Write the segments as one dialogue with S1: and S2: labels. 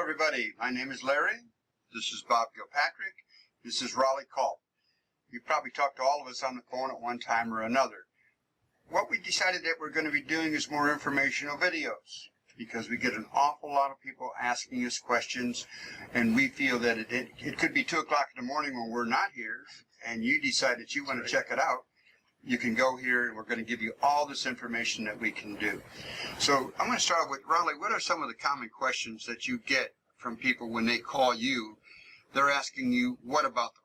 S1: everybody. My name is Larry. This is Bob Gilpatrick. This is Rollie Culp. You've probably talked to all of us on the phone at one time or another. What we decided that we're going to be doing is more informational videos because we get an awful lot of people asking us questions, and we feel that it could be 2 o'clock in the morning when we're not here, and you decide that you want to check it out. You can go here, and we're going to give you all this information that we can do. So I'm going to start with Rollie. What are some of the common questions that you get from people when they call you? They're asking you, what about the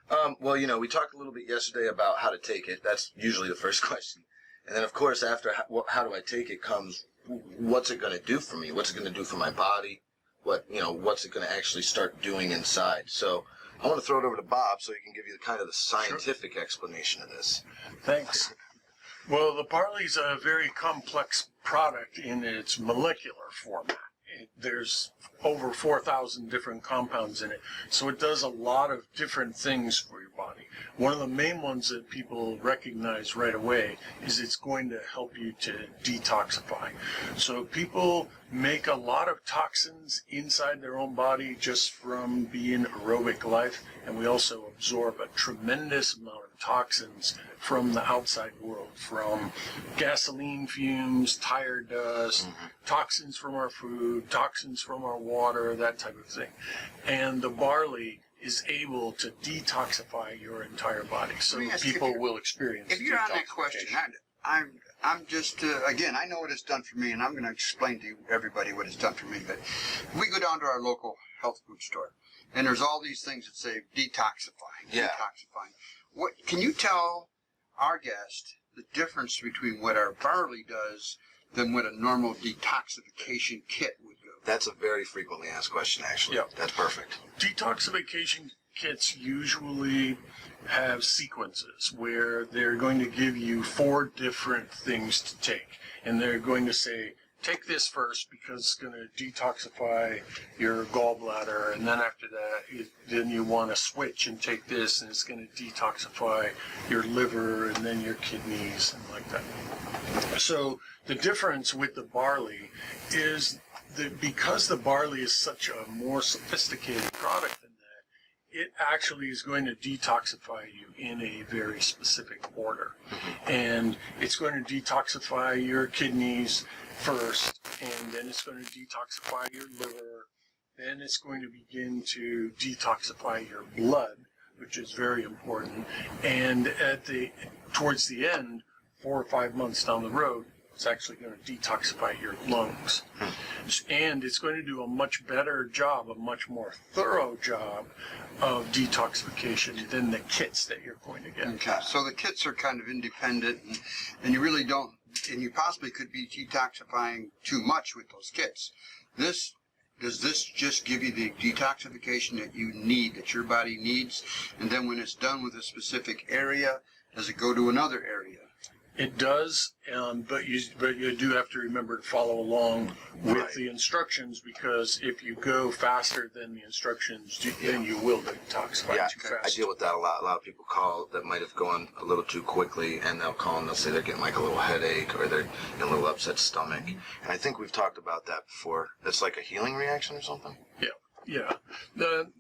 S1: Barley?
S2: Well, you know, we talked a little bit yesterday about how to take it. That's usually the first question. And then, of course, after how do I take it comes, what's it going to do for me? What's it going to do for my body? What's it going to actually start doing inside? So I want to throw it over to Bob so he can give you kind of the scientific explanation of this.
S3: Thanks. Well, the barley's a very complex product in its molecular format. There's over 4,000 different compounds in it, so it does a lot of different things for your body. One of the main ones that people recognize right away is it's going to help you to detoxify. So people make a lot of toxins inside their own body just from being aerobic life, and we also absorb a tremendous amount of toxins from the outside world, from gasoline fumes, tire dust, toxins from our food, toxins from our water, that type of thing. And the barley is able to detoxify your entire body, so people will experience.
S1: If you're on that question, I'm just, again, I know what it's done for me, and I'm going to explain to everybody what it's done for me, but we go down to our local health food store, and there's all these things that say detoxifying, detoxifying. What can you tell our guest the difference between what our barley does than what a normal detoxification kit would do?
S2: That's a very frequently asked question, actually.
S3: Yep.
S2: That's perfect.
S3: Detoxification kits usually have sequences where they're going to give you 4 different things to take, and they're going to say, take this first because it's going to detoxify your gallbladder, and then after that, then you want to switch and take this, and it's going to detoxify your liver and then your kidneys and like that. So the difference with the barley is that because the barley is such a more sophisticated product than that, it actually is going to detoxify you in a very specific order. And it's going to detoxify your kidneys first, and then it's going to detoxify your liver, then it's going to begin to detoxify your blood, which is very important, and towards the end, 4 or 5 months down the road, it's actually going to detoxify your lungs. And it's going to do a much better job, a much more thorough job of detoxification than the kits that you're going to get.
S1: Okay, so the kits are kind of independent, and you really don't, and you possibly could be detoxifying too much with those kits. Does this just give you the detoxification that you need, that your body needs, and then when it's done with a specific area, does it go to another area?
S3: It does, but you do have to remember to follow along with the instructions, because if you go faster than the instructions, then you will detoxify too fast.
S2: I deal with that a lot. A lot of people call that might have gone a little too quickly, and they'll call and they'll say they're getting like a little headache or they're in a little upset stomach. And I think we've talked about that before. That's like a healing reaction or something?
S3: Yeah.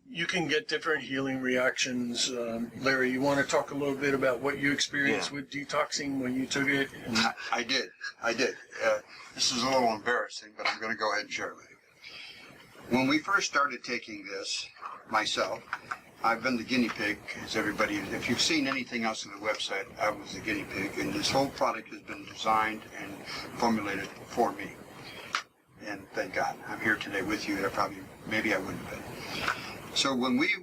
S3: You can get different healing reactions. Larry, you want to talk a little bit about what you experienced with detoxing when you took it?
S1: I did. This is a little embarrassing, but I'm going to go ahead and share it with you. When we first started taking this, myself, I've been the guinea pig, as everybody, if you've seen anything else on the website, I was the guinea pig, and this whole product has been designed and formulated for me. And thank God, I'm here today with you. Maybe I wouldn't have been. So when we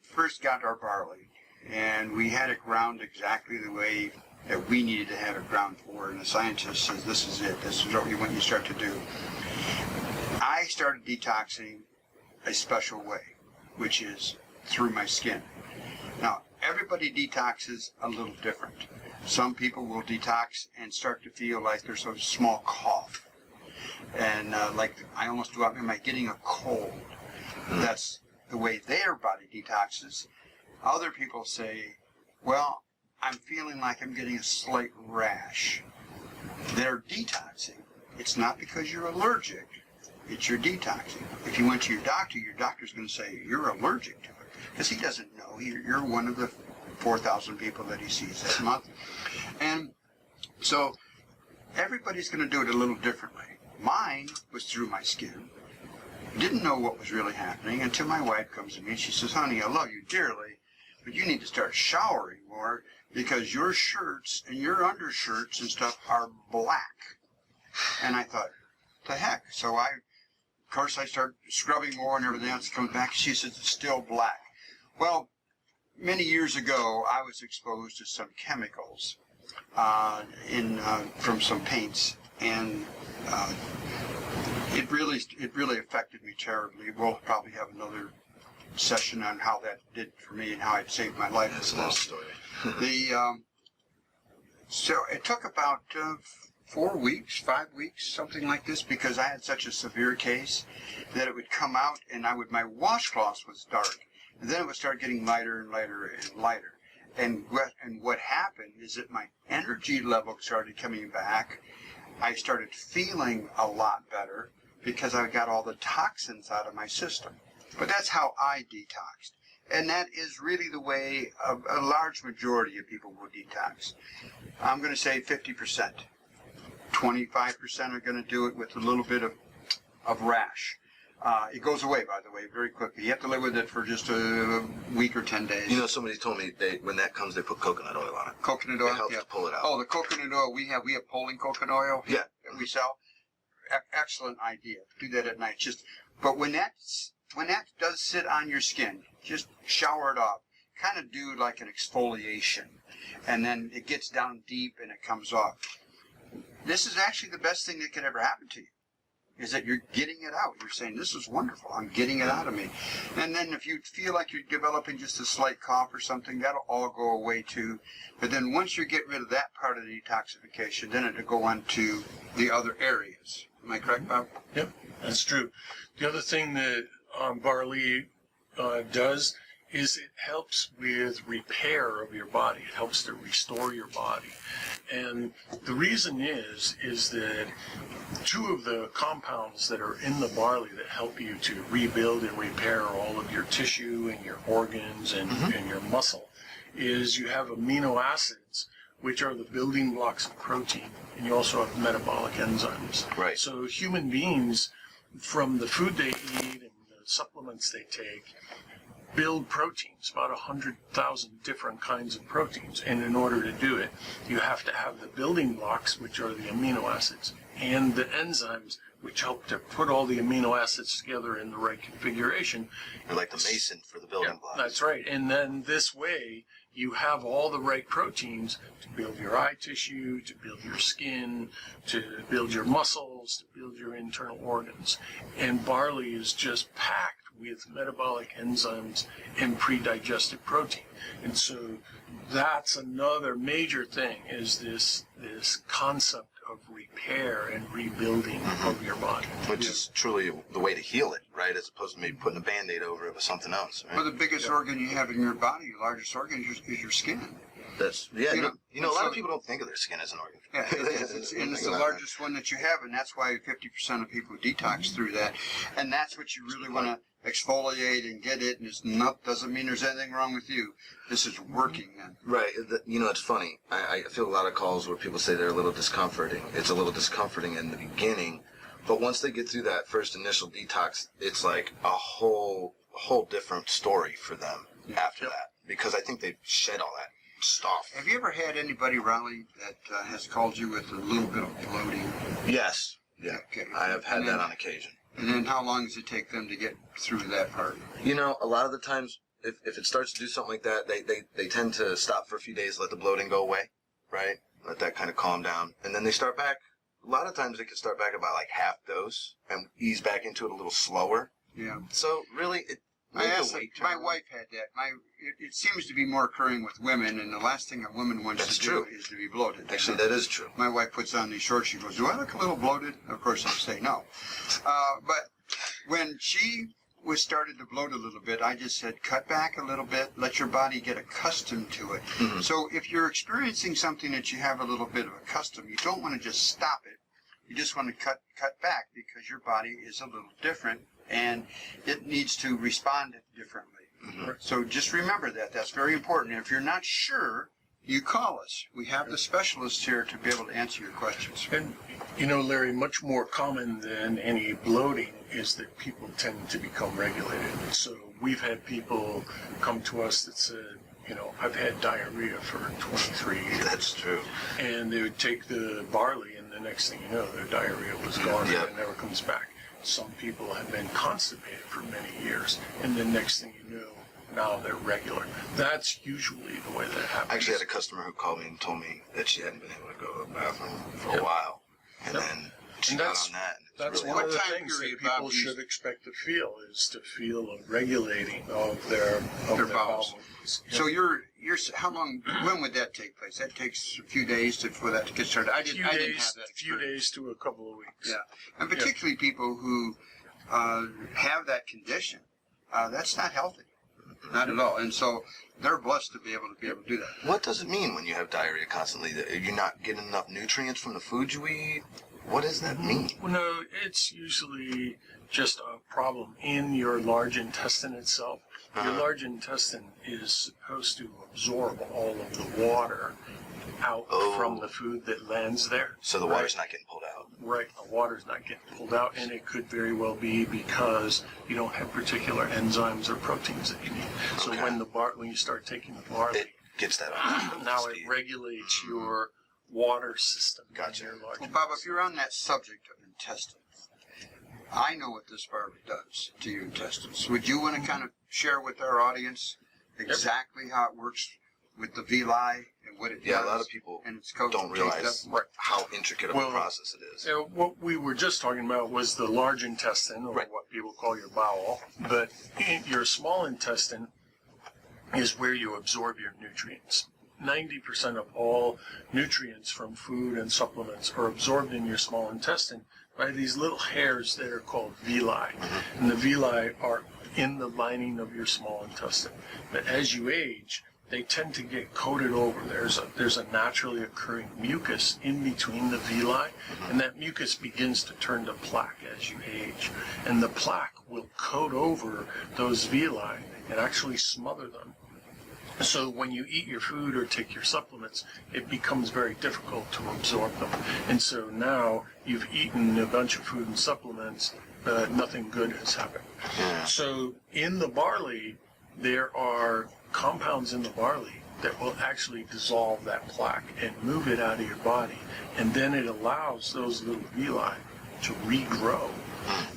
S1: first got our barley, and we had it ground exactly the way that we needed to have it ground for, and the scientist says, this is it, this is what you want you start to do, I started detoxing a special way, which is through my skin. Now, everybody detoxes a little different. Some people will detox and start to feel like there's a small cough. And like I almost do, am I getting a cold? That's the way their body detoxes. Other people say, well, I'm feeling like I'm getting a slight rash. They're detoxing. It's not because you're allergic. it's your detoxing. If you went to your doctor's going to say you're allergic to it because he doesn't know. You're one of the 4,000 people that he sees that month. And so everybody's going to do it a little differently. Mine was through my skin. Didn't know what was really happening until my wife comes to me and she says, honey, I love you dearly, but you need to start showering more because your shirts and your undershirts and stuff are black. And I thought, the heck? So of course I started scrubbing more and everything else comes back. She says it's still black. Well, many years ago, I was exposed to some chemicals from some paints, and it really affected me terribly. We'll probably have another session on how that did for me and how it saved my life.
S2: That's another story.
S1: So it took about 4 weeks, 5 weeks, something like this, because I had such a severe case that it would come out, and my washcloth was dark, and then it would start getting lighter and lighter and lighter. And what happened is that my energy level started coming back. I started feeling a lot better because I got all the toxins out of my system. But that's how I detoxed. And that is really the way a large majority of people will detox. I'm going to say 50%. 25% are going to do it with a little bit of rash. It goes away, by the way, very quickly. You have to live with it for just a week or 10 days.
S2: You know, somebody told me when that comes, they put coconut oil on it.
S1: Coconut oil?
S2: It helps to pull it out.
S1: Oh, the coconut oil we have Poland coconut oil.
S2: Yeah.
S1: That we sell. Excellent idea. Do that at night. But when that does sit on your skin, just shower it off. Kind of do like an exfoliation, and then it gets down deep and it comes off. This is actually the best thing that could ever happen to you, is that you're getting it out. You're saying, this is wonderful. I'm getting it out of me. And then if you feel like you're developing just a slight cough or something, that'll all go away too. But then once you get rid of that part of the detoxification, then it'll go on to the other areas. Am I correct, Bob?
S3: Yep, that's true. The other thing that barley does is it helps with repair of your body. It helps to restore your body. And the reason is that two of the compounds that are in the barley that help you to rebuild and repair all of your tissue and your organs and your muscle is you have amino acids, which are the building blocks of protein, and you also have metabolic enzymes.
S2: Right.
S3: So human beings, from the food they eat and the supplements they take, build proteins, about 100,000 different kinds of proteins. And in order to do it, you have to have the building blocks, which are the amino acids, and the enzymes, which help to put all the amino acids together in the right configuration.
S2: You're like the mason for the building blocks.
S3: That's right. And then this way, you have all the right proteins to build your eye tissue, to build your skin, to build your muscles, to build your internal organs. And barley is just packed with metabolic enzymes and pre-digested protein. And so that's another major thing, is this concept of repair and rebuilding of your body.
S2: Which is truly the way to heal it, right? As opposed to maybe putting a Band-Aid over it with something else, right?
S1: Well, the biggest organ you have in your body, your largest organ, is your skin.
S2: That's, yeah, you know, a lot of people don't think of their skin as an organ.
S1: Yeah, it is. It's the largest one that you have, and that's why 50% of people detox through that. And that's what you really want to exfoliate and get it, and it's not, doesn't mean there's anything wrong with you. This is working then.
S2: Right. You know, it's funny. I feel a lot of calls where people say they're a little discomforting. It's a little discomforting in the beginning, but once they get through that first initial detox, it's like a whole different story for them after that, because I think they've shed all that stuff.
S1: Have you ever had anybody, Rollie, that has called you with a little bit of bloating?
S2: Yes. Yeah.
S1: Okay.
S2: I have had that on occasion.
S1: And then how long does it take them to get through that part?
S2: You know, a lot of the times, if it starts to do something like that, they tend to stop for a few days, let the bloating go away, right? Let that kind of calm down. And then they start back. A lot of times they can start back about like half dose and ease back into it a little slower.
S1: Yeah.
S2: So really,
S1: My wife had that. It seems to be more occurring with women, and the last thing a woman wants to do is to be bloated.
S2: Actually, that is true.
S1: My wife puts on these shorts. She goes, "Do I look a little bloated?" Of course, I say no. But when she started to bloat a little bit, I just said, cut back a little bit, let your body get accustomed to it. So if you're experiencing something that you have a little bit of a custom, you don't want to just stop it. You just want to cut back because your body is a little different and it needs to respond differently.
S2: Mm-hmm.
S1: So just remember that. That's very important. If you're not sure, you call us. We have the specialists here to be able to answer your questions.
S3: And, Larry, much more common than any bloating is that people tend to become regulated. So we've had people come to us that said, I've had diarrhea for 23 years.
S2: That's true.
S3: And they would take the barley, and the next thing you know, their diarrhea was gone and it never comes back. Some people have been constipated for many years, and the next thing you know, now they're regular. That's usually the way that happens.
S2: I actually had a customer who called me and told me that she hadn't been able to go to the bathroom for a while. And then she got on that.
S3: That's
S2: really
S3: one of the
S1: time
S3: things that
S1: period,
S3: people
S1: Bob,
S3: should expect to feel, is to feel a regulating of their bowels.
S1: So when would that take place? That takes a few days for that to get started. I didn't have that experience.
S3: A few days to a couple of weeks.
S1: Yeah, and particularly people who have that condition, that's not healthy, not at all. And so they're blessed to be able to do that.
S2: What does it mean when you have diarrhea constantly? That you're not getting enough nutrients from the food you eat? What does that mean?
S3: Well, no, it's usually just a problem in your large intestine itself. Your large intestine is supposed to absorb all of the water out from the food that lands there.
S2: So the water's not getting pulled out.
S3: Right, the water's not getting pulled out, and it could very well be because you don't have particular enzymes or proteins that you need. So when you start taking the barley,
S2: It gets that on.
S3: now it regulates your water system.
S2: Gotcha.
S3: In your large
S1: Well, Bob, if you're on that subject of intestines, I know what this barley does to your intestines. Would you want to kind of share with our audience exactly how it works with the villi and what it does?
S2: Yeah, a lot of people
S1: and its coat
S2: don't realize how intricate of a process it is.
S3: What we were just talking about was the large intestine, or what people call your bowel. But your small intestine is where you absorb your nutrients. 90% of all nutrients from food and supplements are absorbed in your small intestine by these little hairs that are called villi. And the villi are in the lining of your small intestine. But as you age, they tend to get coated over. There's a naturally occurring mucus in between the villi, and that mucus begins to turn to plaque as you age. And the plaque will coat over those villi and actually smother them. So when you eat your food or take your supplements, it becomes very difficult to absorb them. And so now you've eaten a bunch of food and supplements, but nothing good has happened. So in the barley, there are compounds in the barley that will actually dissolve that plaque and move it out of your body. And then it allows those little villi to regrow.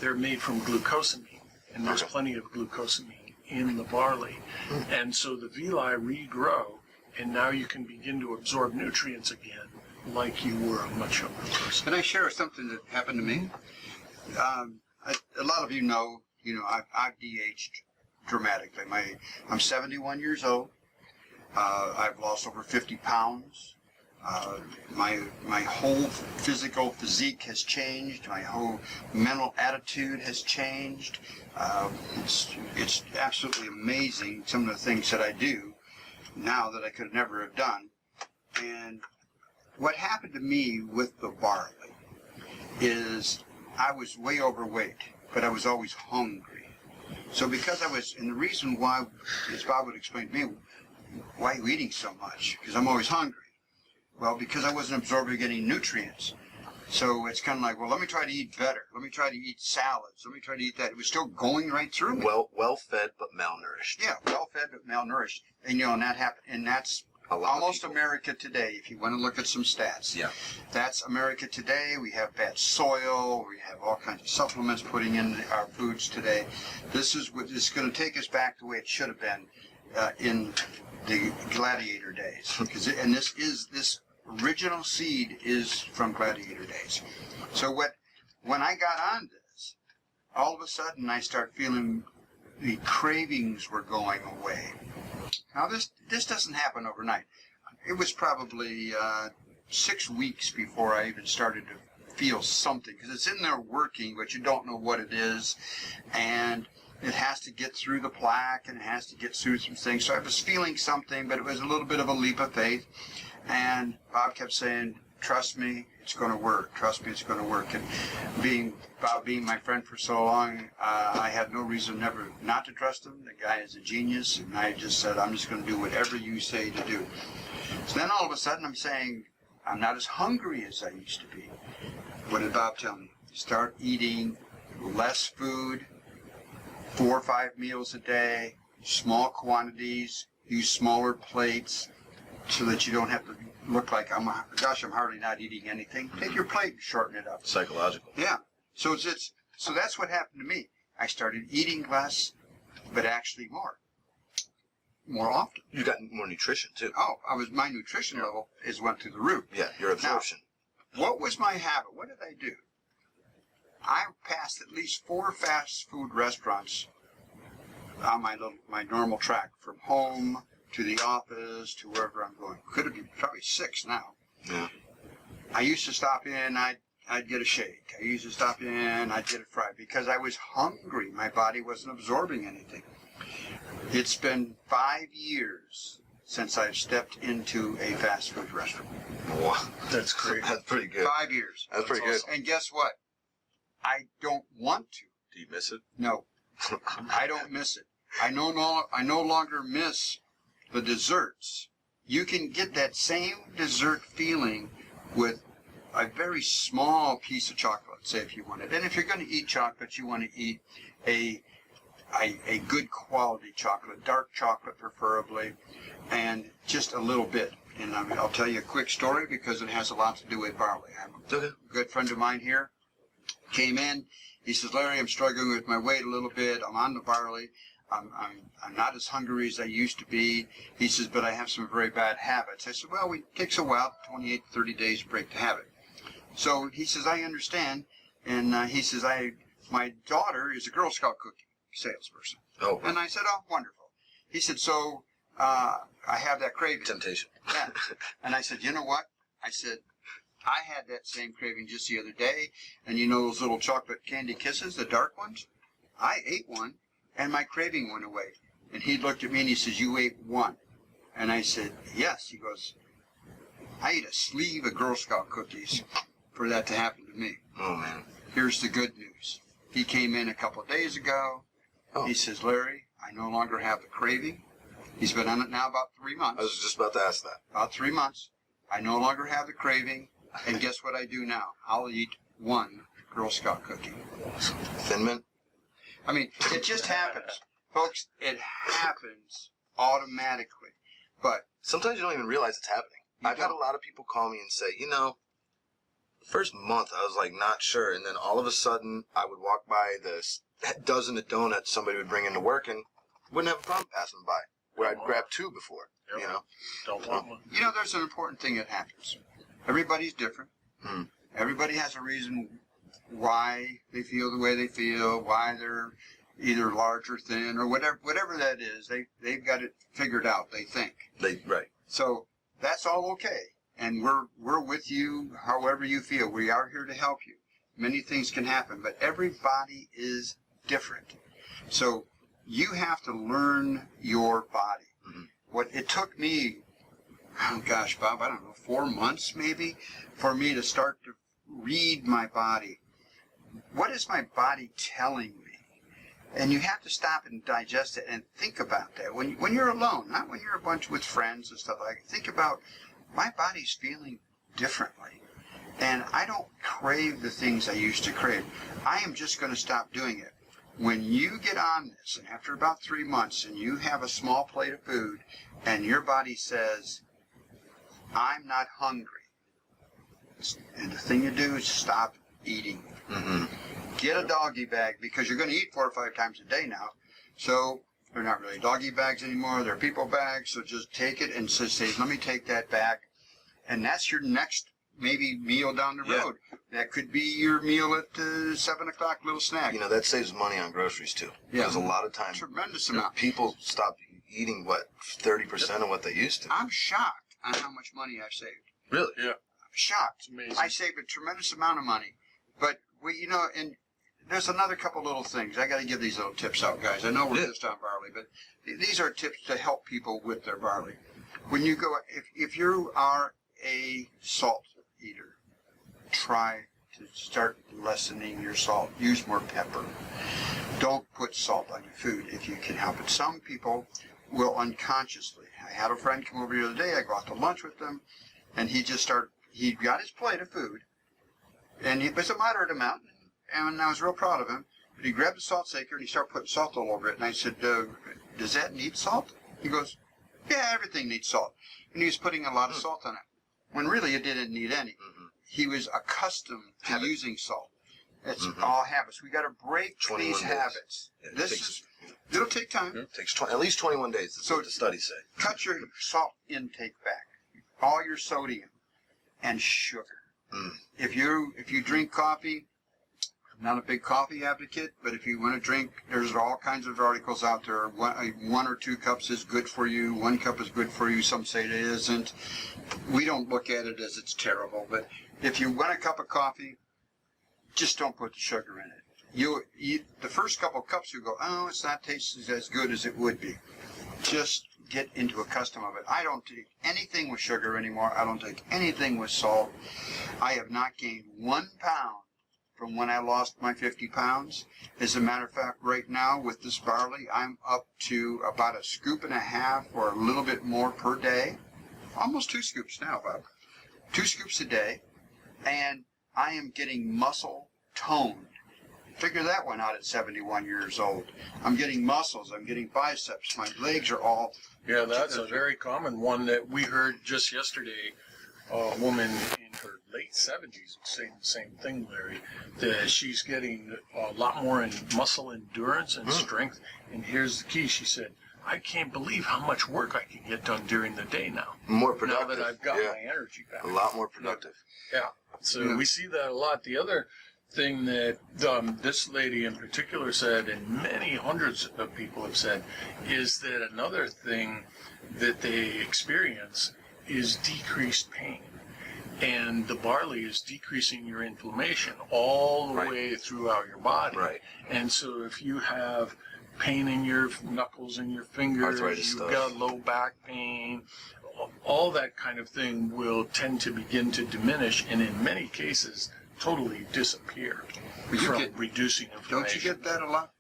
S3: They're made from glucosamine, and there's plenty of glucosamine in the barley. And so the villi regrow, and now you can begin to absorb nutrients again like you were a much younger person.
S1: Can I share something that happened to me? A lot of you know, I've de-aged dramatically. I'm 71 years old. I've lost over 50 pounds. My whole physical physique has changed. My whole mental attitude has changed. It's absolutely amazing some of the things that I do now that I could never have done. And what happened to me with the barley is I was way overweight, but I was always hungry. So because and the reason why, as Bob would explain to me, why are you eating so much? Because I'm always hungry. Well, because I wasn't absorbing any nutrients. So it's kind of like, well, let me try to eat better. Let me try to eat salads. Let me try to eat that. It was still going right through me.
S2: Well fed but malnourished.
S1: Yeah, well fed but malnourished. And and that happened. And that's almost America today, if you want to look at some stats.
S2: Yeah.
S1: That's America today. We have bad soil. We have all kinds of supplements putting in our foods today. This is what is going to take us back the way it should have been in the gladiator days. And this original seed is from gladiator days. So when I got on this, all of a sudden I start feeling the cravings were going away. Now this doesn't happen overnight. It was probably 6 weeks before I even started to feel something, because it's in there working, but you don't know what it is, and it has to get through the plaque, and it has to get through some things. So I was feeling something, but it was a little bit of a leap of faith. And Bob kept saying, trust me, It's going to work. Trust me, it's going to work. And being my friend for so long, I had no reason never not to trust him. The guy is a genius, and I just said, I'm just going to do whatever you say to do. So then all of a sudden I'm saying, I'm not as hungry as I used to be. What did Bob tell me? Start eating less food, 4 or 5 meals a day, small quantities, use smaller plates so that you don't have to look like, I'm hardly not eating anything. Take your plate and shorten it up.
S2: Psychological.
S1: Yeah. So so that's what happened to me. I started eating less, but actually more often.
S2: You got more nutrition too.
S1: Oh, my nutrition level went through the roof.
S2: Yeah, your absorption.
S1: Now, what was my habit? What did I do? I passed at least 4 fast food restaurants on my normal track, from home to the office to wherever I'm going. Could have been probably 6 now.
S2: Yeah.
S1: I used to stop in, I'd get a shake. I used to stop in, I'd get a fry because I was hungry. My body wasn't absorbing anything. It's been 5 years since I've stepped into a fast food restaurant.
S2: Wow.
S3: That's great.
S2: That's pretty good.
S1: 5 years.
S2: That's pretty good.
S1: And guess what? I don't want to.
S2: Do you miss it?
S1: No. I don't miss it. I no longer miss the desserts. You can get that same dessert feeling with a very small piece of chocolate, say, if you want it. And if you're going to eat chocolate, you want to eat a good quality chocolate, dark chocolate preferably, and just a little bit. And I'll tell you a quick story because it has a lot to do with barley. I have a good friend of mine here, came in. He says, Larry, I'm struggling with my weight a little bit. I'm on the barley. I'm not as hungry as I used to be. He says, but I have some very bad habits. I said, well, it takes a while, 28 to 30 days to break the habit. So he says, I understand. And he says, my daughter is a Girl Scout cookie salesperson.
S2: Oh.
S1: And I said, oh, wonderful. He said, so I have that craving.
S2: Temptation.
S1: Yeah. And I said, you know what? I said, I had that same craving just the other day. And you know those little chocolate candy kisses, the dark ones? I ate one, and my craving went away. And he looked at me and he says, you ate one? And I said, yes. He goes, I ate a sleeve of Girl Scout cookies for that to happen to me.
S2: Oh, man.
S1: Here's the good news. He came in a couple of days ago. Oh. He says, Larry, I no longer have the craving. He's been on it now about 3 months.
S2: I was just about to ask that.
S1: About 3 months. I no longer have the craving. And guess what I do now? I'll eat one Girl Scout cookie.
S2: Thin Mint?
S1: I mean, it just happens. Folks, it happens automatically. But
S2: sometimes you don't even realize it's happening. I've had a lot of people call me and say, the first month I was like not sure, and then all of a sudden I would walk by this dozen of donuts somebody would bring into work and wouldn't have a problem passing by, where I'd grab 2 before,
S3: Don't want one.
S1: There's an important thing that happens. Everybody's different.
S2: Mm.
S1: Everybody has a reason why they feel the way they feel, why they're either large or thin or whatever that is. They've got it figured out, they think.
S2: Right.
S1: So that's all okay. And we're with you however you feel. We are here to help you. Many things can happen, but everybody is different. So you have to learn your body. Mm-hmm. What it took me, oh gosh, Bob, I don't know, 4 months maybe, for me to start to read my body. What is my body telling me? And you have to stop and digest it and think about that. When you're alone, not when you're a bunch with friends and stuff like that, think about, my body's feeling differently. And I don't crave the things I used to crave. I am just going to stop doing it. When you get on this, and after about 3 months, and you have a small plate of food, and your body says, I'm not hungry, and the thing you do is stop eating. Mm-hmm. Get a doggy bag, because you're going to eat 4 or 5 times a day now. So they're not really doggy bags anymore. They're people bags. So just take it and say, let me take that bag. And that's your next maybe meal down the road. That could be your meal at 7 o'clock, little snack.
S2: That saves money on groceries too.
S1: Yeah.
S2: Because a lot of times,
S1: tremendous amount.
S2: People stop eating, 30% of what they used to.
S1: I'm shocked on how much money I've saved.
S2: Really?
S3: Yeah.
S1: I'm shocked.
S3: It's amazing.
S1: I saved a tremendous amount of money. But, and there's another couple little things. I got to give these little tips out, guys. I know we're just on barley, but these are tips to help people with their barley. When you go, if you are a salt eater, try to start lessening your salt. Use more pepper. Don't put salt on your food if you can help it. Some people will unconsciously. I had a friend come over the other day. I go out to lunch with him, and he got his plate of food, and it was a moderate amount, and I was real proud of him. But he grabbed the salt shaker and he started putting salt all over it. And I said, does that need salt? He goes, yeah, everything needs salt. And he was putting a lot of salt on it, when really it didn't need any.
S2: Mm-hmm.
S1: He was accustomed to using salt. It's
S2: Mm-hmm.
S1: all habits. We got to break
S2: 21
S1: these
S2: days.
S1: habits.
S2: Yeah,
S1: It'll take time.
S2: It takes at least 21 days. That's
S1: So
S2: what the studies say.
S1: Cut your salt intake back. All your sodium and sugar.
S2: Mm.
S1: If you drink coffee, I'm not a big coffee advocate, but if you want to drink, there's all kinds of articles out there. 1 or 2 cups is good for you. 1 cup is good for you. Some say it isn't. We don't look at it as it's terrible, but if you want a cup of coffee, just don't put the sugar in it. The first couple of cups you go, oh, it's not tasting as good as it would be. Just get into a custom of it. I don't take anything with sugar anymore. I don't take anything with salt. I have not gained 1 pound from when I lost my 50 pounds. As a matter of fact, right now with this barley, I'm up to about 1.5 scoops or a little bit more per day. Almost 2 scoops now, Bob. 2 scoops a day. And I am getting muscle toned. Figure that one out at 71 years old. I'm getting muscles. I'm getting biceps. My legs are all...
S3: Yeah, that's a very common one that we heard just yesterday. A woman in her late 70s saying the same thing, Larry, that she's getting a lot more in muscle endurance and strength. And here's the key. She said, I can't believe how much work I can get done during the day now.
S2: More productive.
S3: Now that I've got my energy back.
S2: A lot more productive.
S3: Yeah. So we see that a lot. The other thing that this lady in particular said, and many hundreds of people have said, is that another thing that they experience is decreased pain. And the barley is decreasing your inflammation all the way throughout your body.
S2: Right.
S3: And so if you have pain in your knuckles and your fingers,
S2: Arthritis
S3: you've
S2: stuff.
S3: got low back pain, all that kind of thing will tend to begin to diminish and in many cases totally disappear from reducing inflammation.
S1: Don't you get that a lot?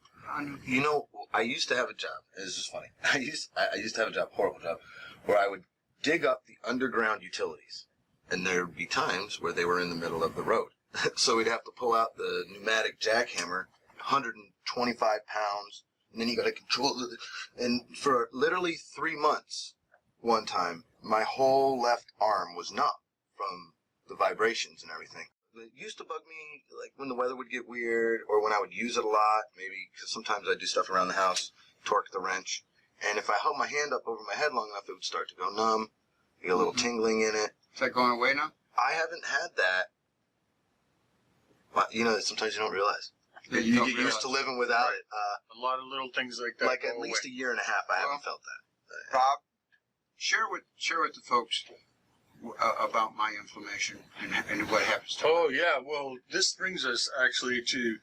S2: You know, I used to have a job. This is funny. I used to have a job, horrible job, where I would dig up the underground utilities, and there would be times where they were in the middle of the road. So we'd have to pull out the pneumatic jackhammer, 125 pounds, and then you got to control it. And for literally 3 months, one time, my whole left arm was numb from the vibrations and everything. It used to bug me, like when the weather would get weird, or when I would use it a lot, maybe because sometimes I do stuff around the house, torque the wrench, and if I held my hand up over my head long enough, it would start to go numb, get a little tingling in it.
S1: Is that going away now?
S2: I haven't had that. Well, you know, sometimes you don't realize.
S1: Yeah,
S2: You
S1: don't
S2: get used
S1: realize.
S2: to living without it.
S3: A lot of little things like that.
S2: Like
S3: go
S2: at least
S3: away.
S2: a year and a half, I haven't felt that.
S1: Bob, share with the folks about my inflammation and what happens to
S3: Oh, yeah. Well, this brings us actually to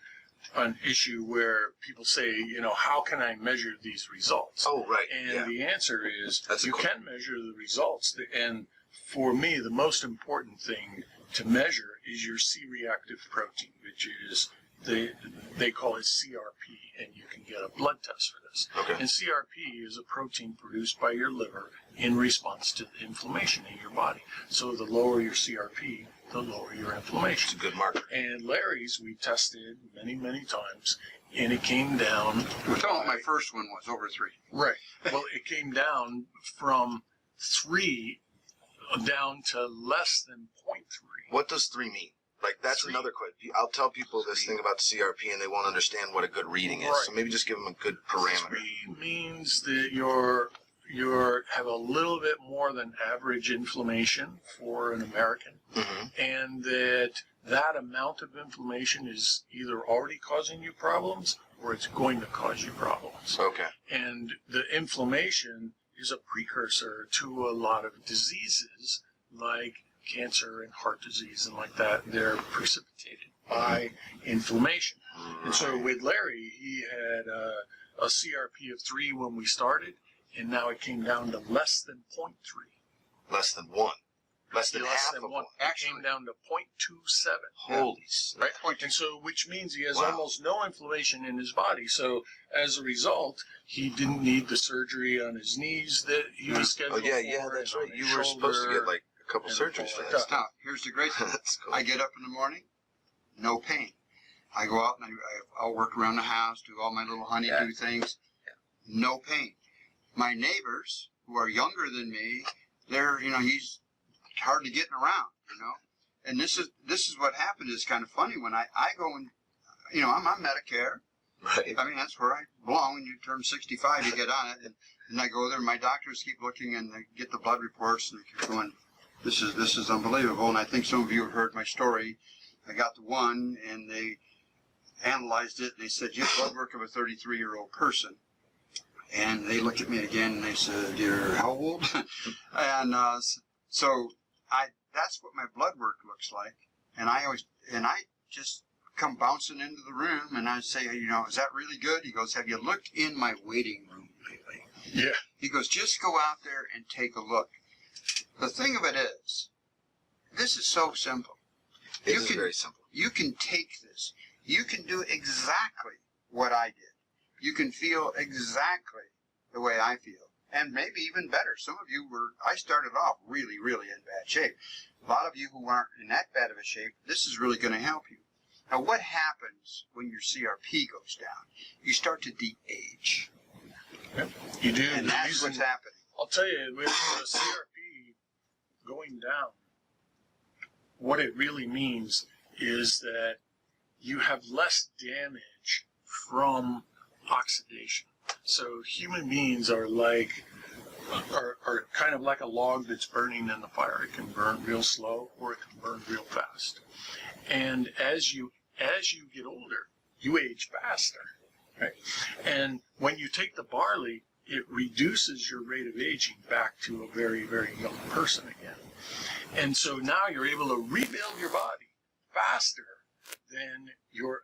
S3: an issue where people say, you know, how can I measure these results?
S2: Oh, right.
S3: And
S2: yeah.
S3: the answer is
S2: That's
S3: you can measure the results. And for me, the most important thing to measure is your C-reactive protein, which is they call it CRP, and you can get a blood test for this.
S2: Okay.
S3: And CRP is a protein produced by your liver in response to the inflammation in your body. So the lower your CRP, the lower your inflammation.
S2: It's a good marker.
S3: And Larry's we tested many, many times, and it came down.
S1: We're talking what my first one was, over 3.
S3: Right. Well, it came down from 3 down to less than 0.3.
S2: What does 3 mean? Like, that's
S3: 3.
S2: another question. I'll tell people this thing about CRP, and they won't understand what a good reading is.
S3: Right.
S2: So maybe just give them a good parameter.
S3: 3 means that you're have a little bit more than average inflammation for an American,
S2: Mm-hmm.
S3: and that amount of inflammation is either already causing you problems or it's going to cause you problems.
S2: Okay.
S3: And the inflammation is a precursor to a lot of diseases like cancer and heart disease and like that. They're precipitated by inflammation. And so with Larry, he had a CRP of 3 when we started, and now it came down to less than 0.3.
S2: Less than 1. Less than half of one.
S3: It came down to 0.27.
S2: Holy snap.
S3: Right? And so, which means he has
S2: Wow.
S3: almost no inflammation in his body. So, as a result, he didn't need the surgery on his knees that he was
S2: Oh,
S3: scheduled
S2: yeah,
S3: for.
S2: that's
S3: and on
S2: right.
S3: his
S2: You were supposed to get
S3: shoulder.
S2: like a couple
S3: and
S2: surgeries
S3: all
S2: for
S3: like
S2: that.
S3: that.
S1: Now, here's the great thing.
S2: That's cool.
S1: I get up in the morning, no pain. I go out and I'll work around the house, do all my little honeydew things, no pain. My neighbors, who are younger than me, he's hardly getting around, And this is what happened. It's kind of funny when I go and, I'm on Medicare.
S2: Right.
S1: I mean, that's where I belong. When you turn 65, you get on it. And I go there, and my doctors keep looking, and they get the blood reports, and they keep going, this is unbelievable. And I think some of you have heard my story. I got the one, and they analyzed it, and they said, you have blood work of a 33-year-old person. And they looked at me again, and they said, you're how old? And that's what my blood work looks like. And I just come bouncing into the room, and I say, is that really good? He goes, have you looked in my waiting room lately?
S3: Yeah.
S1: He goes, just go out there and take a look. The thing of it is, this is so simple.
S2: It is very simple.
S1: You can take this. You can do exactly what I did. You can feel exactly the way I feel. And maybe even better. Some of you I started off really, really in bad shape. A lot of you who aren't in that bad of a shape, this is really going to help you. Now, what happens when your CRP goes down? You start to de-age.
S3: Yep. You do.
S1: And that's what's happening.
S3: I'll tell you, with the CRP going down, what it really means is that you have less damage from oxidation. So human beings are kind of like a log that's burning in the fire. It can burn real slow or it can burn real fast. And as you get older, you age faster, right? And when you take the barley, it reduces your rate of aging back to a very, very young person again. And so now you're able to rebuild your body faster than you're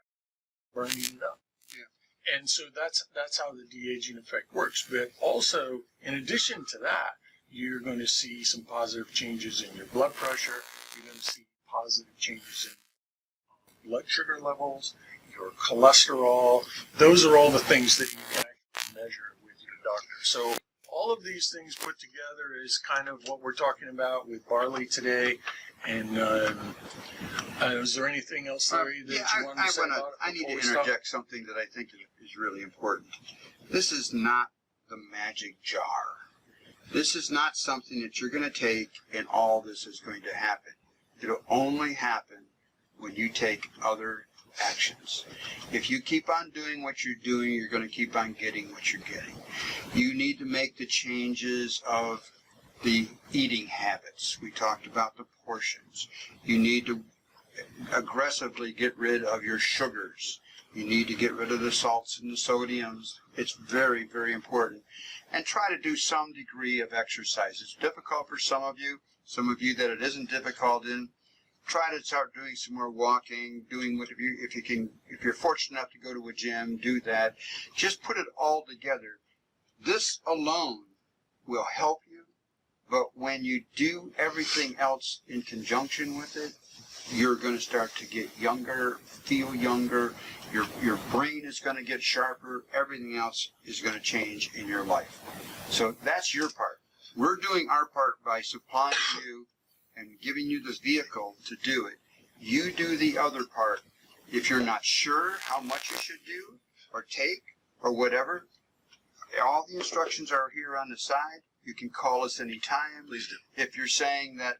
S3: burning it up. Yeah. And so that's how the de-aging effect works. But also, in addition to that, you're going to see some positive changes in your blood pressure. You're going to see positive changes in blood sugar levels, your cholesterol. Those are all the things that you can actually measure with your doctor. So all of these things put together is kind of what we're talking about with barley today. And is there anything else, Larry, that you want to say about it?
S1: I need to interject something that I think is really important. This is not the magic jar. This is not something that you're going to take and all this is going to happen. It'll only happen when you take other actions. If you keep on doing what you're doing, you're going to keep on getting what you're getting. You need to make the changes of the eating habits. We talked about the portions. You need to aggressively get rid of your sugars. You need to get rid of the salts and the sodiums. It's very, very important. And try to do some degree of exercise. It's difficult for some of you that it isn't difficult in. Try to start doing some more walking, doing what if you're fortunate enough to go to a gym, do that. Just put it all together. This alone will help you, but when you do everything else in conjunction with it, you're going to start to get younger, feel younger, your brain is going to get sharper, everything else is going to change in your life. So that's your part. We're doing our part by supplying you and giving you the vehicle to do it. You do the other part. If you're not sure how much you should do or take or whatever, all the instructions are here on the side. You can call us anytime.
S2: Please do.
S1: If you're saying that,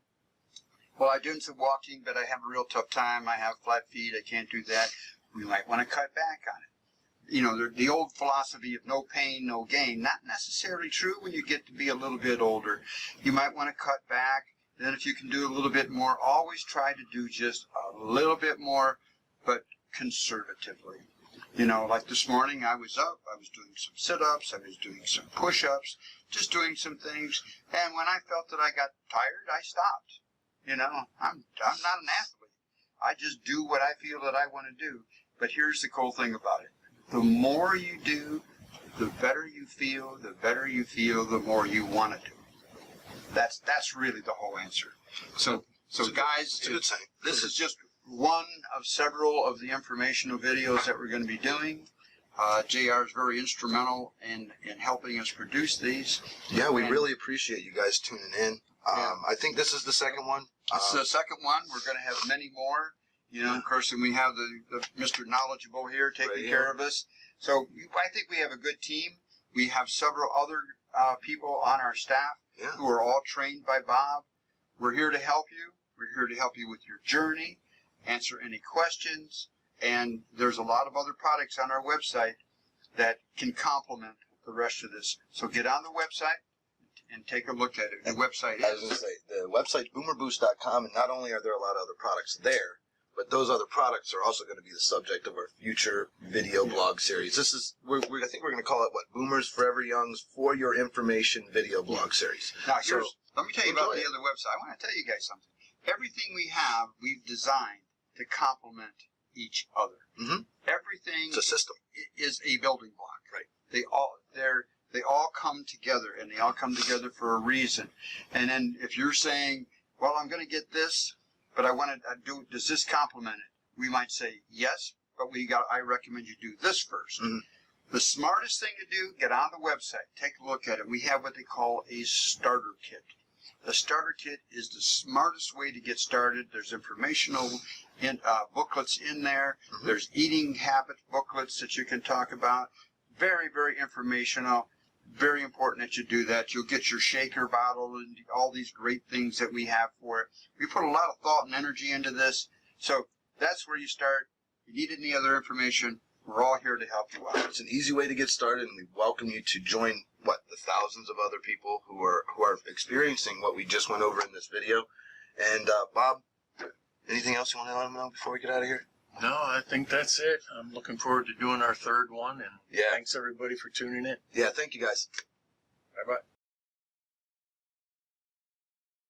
S1: well, I'm doing some walking, but I have a real tough time. I have flat feet. I can't do that. We might want to cut back on it. You know, the old philosophy of no pain, no gain, not necessarily true when you get to be a little bit older. You might want to cut back. Then if you can do a little bit more, always try to do just a little bit more, but conservatively. You know, like this morning I was up, I was doing some sit-ups, I was doing some push-ups, just doing some things. And when I felt that I got tired, I stopped. You know, I'm not an athlete. I just do what I feel that I want to do. But here's the cool thing about it. The more you do, the better you feel, the more you want to do. That's really the whole answer. So guys,
S2: It's a good saying.
S1: this is just one of several of the informational videos that we're going to be doing. JR is very instrumental in helping us produce these.
S2: Yeah, we
S1: And-
S2: really appreciate you guys tuning in. I think this is the second one.
S1: This is the second one. We're going to have many more. You know, of course, and we have the Mr. Knowledgeable here taking
S2: Right,
S1: care of us. So I think we have a good team. We have several other people on our staff
S2: Yeah.
S1: who are all trained by Bob. We're here to help you. We're here to help you with your journey, answer any questions, and there's a lot of other products on our website that can complement the rest of this. So get on the website and take a look at it. The website
S2: I was going to
S1: is
S2: say, the website's boomerboost.com, and not only are there a lot of other products there, but those other products are also going to be the subject of our future video blog series. This is, I think we're going to call it, Boomers Forever Young's For Your Information video blog series.
S1: now.
S2: So,
S1: Let me tell you about
S2: enjoy
S1: the
S2: it.
S1: other website. I want to tell you guys something. Everything we have, we've designed to complement each other.
S2: Mhm.
S1: Everything
S2: It's a system.
S1: is a building block.
S2: Right.
S1: They all come together, and they all come together for a reason. And then if you're saying, well, I'm going to get this, but I want to does this complement it? We might say yes, but I recommend you do this first.
S2: Mhm.
S1: The smartest thing to do, get on the website, take a look at it. We have what they call a starter kit. The starter kit is the smartest way to get started. There's informational booklets in there.
S2: Mhm.
S1: There's eating habit booklets that you can talk about. Very, very informational. Very important that you do that. You'll get your shaker bottle and all these great things that we have for it. We put a lot of thought and energy into this. So that's where you start. If you need any other information, we're all here to help you out.
S2: It's an easy way to get started, and we welcome you to join the thousands of other people who are experiencing what we just went over in this video. And Bob, anything else you want to let them know before we get out of here?
S3: No, I think that's it. I'm looking forward to doing our third one, and
S2: Yeah.
S3: thanks everybody for tuning in.
S2: Yeah, thank you guys.
S3: Bye bye.